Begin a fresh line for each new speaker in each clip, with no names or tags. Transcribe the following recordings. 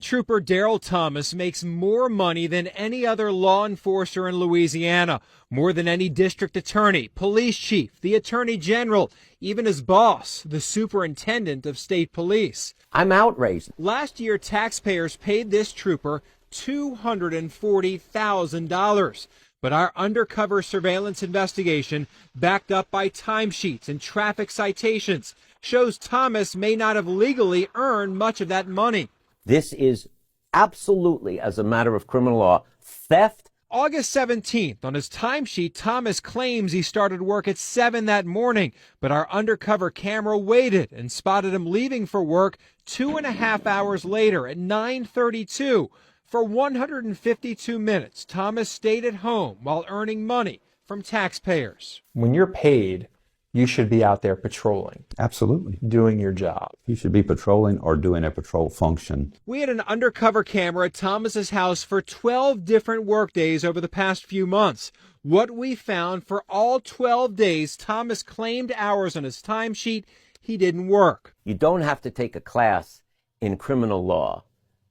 Trooper Daryl Thomas makes more money than any other law enforcer in Louisiana, more than any district attorney, police chief, the attorney general, even his boss, the superintendent of state police.
I'm outraged.
Last year, taxpayers paid this trooper $240,000. But our undercover surveillance investigation, backed up by timesheets and traffic citations, shows Thomas may not have legally earned much of that money.
This is absolutely, as a matter of criminal law, theft.
August 17th, on his timesheet, Thomas claims he started work at 7 that morning, but our undercover camera waited and spotted him leaving for work 2.5 hours later at 9:32. For 152 minutes, Thomas stayed at home while earning money from taxpayers.
When you're paid, you should be out there patrolling.
Absolutely.
Doing your job.
You should be patrolling or doing a patrol function.
We had an undercover camera at Thomas's house for 12 different work days over the past few months. What we found, for all 12 days Thomas claimed hours on his timesheet he didn't work.
You don't have to take a class in criminal law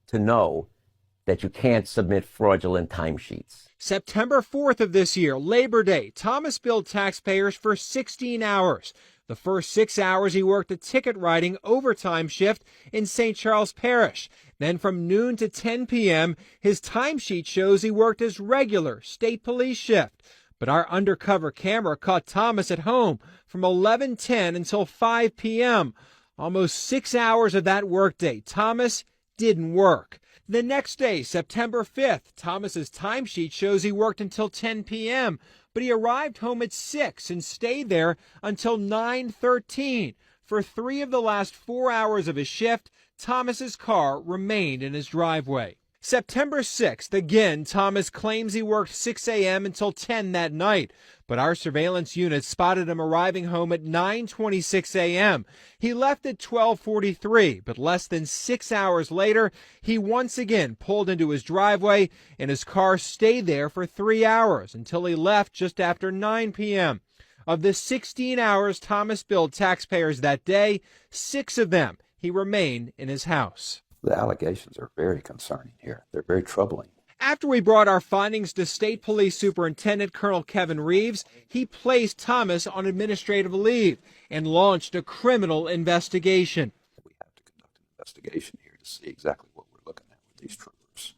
to know that you can't submit fraudulent timesheets.
September 4th of this year, Labor Day, Thomas billed taxpayers for 16 hours. The first 6 hours he worked a ticket writing overtime shift in St. Charles Parish. Then from noon to 10 p.m., his timesheet shows he worked his regular state police shift. But our undercover camera caught Thomas at home from 11:10 until 5 p.m. Almost 6 hours of that workday, Thomas didn't work. The next day, September 5th, Thomas's timesheet shows he worked until 10 p.m., but he arrived home at 6 and stayed there until 9:13. For 3 of the last 4 hours of his shift, Thomas's car remained in his driveway. September 6th, again, Thomas claims he worked 6 a.m. until 10 that night, but our surveillance unit spotted him arriving home at 9:26 a.m. He left at 12:43, but less than 6 hours later, he once again pulled into his driveway, and his car stayed there for 3 hours until he left just after 9 p.m. Of the 16 hours Thomas billed taxpayers that day, 6 of them he remained in his house.
The allegations are very concerning here. They're very troubling.
After we brought our findings to State Police Superintendent Colonel Kevin Reeves, he placed Thomas on administrative leave and launched a criminal investigation.
We have to conduct an investigation here to see exactly what we're looking at with these troopers.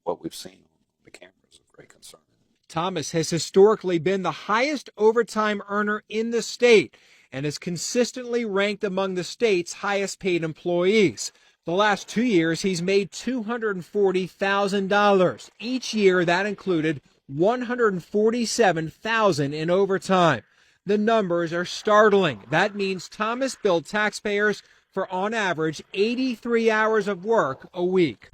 What we've seen on the cameras is very concerning.
Thomas has historically been the highest overtime earner in the state and is consistently ranked among the state's highest paid employees. The last 2 years, he's made $240,000. Each year, that included $147,000 in overtime. The numbers are startling. That means Thomas billed taxpayers for, on average, 83 hours of work a week.